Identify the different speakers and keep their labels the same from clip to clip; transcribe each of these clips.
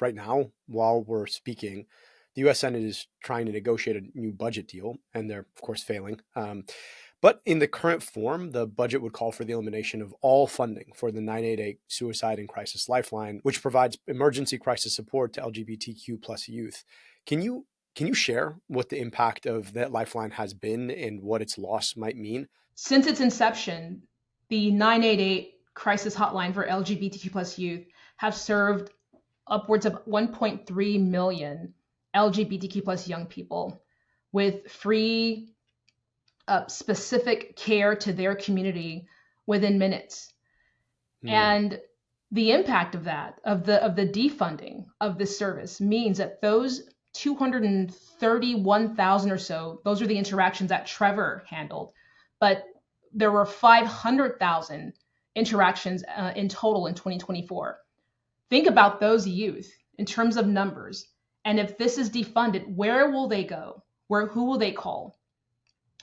Speaker 1: right now, while we're speaking, the U.S. Senate is trying to negotiate a new budget deal, and they're, of course, failing. But in the current form, the budget would call for the elimination of all funding for the 988 Suicide and Crisis Lifeline, which provides emergency crisis support to LGBTQ plus youth. Can you share what the impact of that lifeline has been and what its loss might mean?
Speaker 2: Since its inception, the 988 crisis hotline for LGBTQ plus youth have served upwards of 1.3 million LGBTQ plus young people with free, specific care to their community within minutes. And the impact of that, of the defunding of this service, means that those 231,000 or so, those are the interactions that Trevor handled, but there were 500,000 interactions in total in 2024. Think about those youth in terms of numbers. And if this is defunded, where will they go? Who will they call?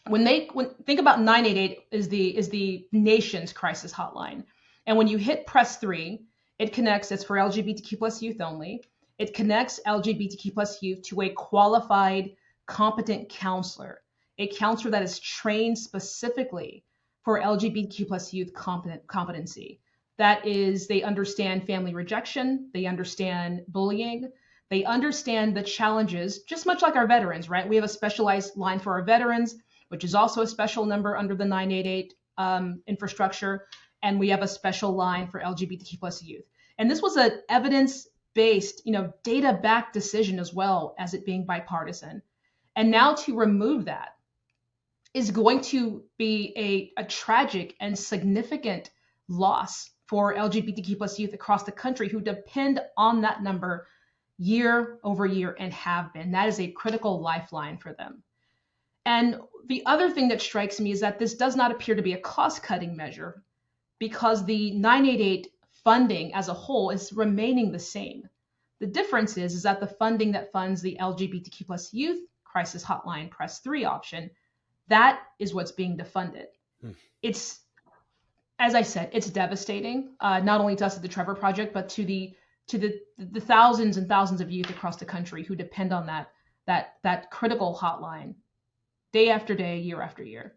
Speaker 2: Think about 988 is the nation's crisis hotline. And when you hit press 3, it connects, it's for LGBTQ plus youth only. It connects LGBTQ plus youth to a qualified, competent counselor, a counselor that is trained specifically for LGBTQ plus youth competency. That is, they understand family rejection, they understand bullying, they understand the challenges, just much like our veterans, right? We have a specialized line for our veterans, which is also a special number under the 988 infrastructure. And we have a special line for LGBTQ plus youth. And this was an evidence-based, data-backed decision as well as it being bipartisan. And now to remove that is going to be a tragic and significant loss for LGBTQ plus youth across the country who depend on that number year over year and have been. That is a critical lifeline for them. And the other thing that strikes me is that this does not appear to be a cost-cutting measure because the 988 funding as a whole is remaining the same. The difference is that the funding that funds the LGBTQ plus youth crisis hotline press 3 option, that is what's being defunded. It's, as I said, it's devastating, not only to us at the Trevor Project, but to the thousands and thousands of youth across the country who depend on that critical hotline day after day, year after year.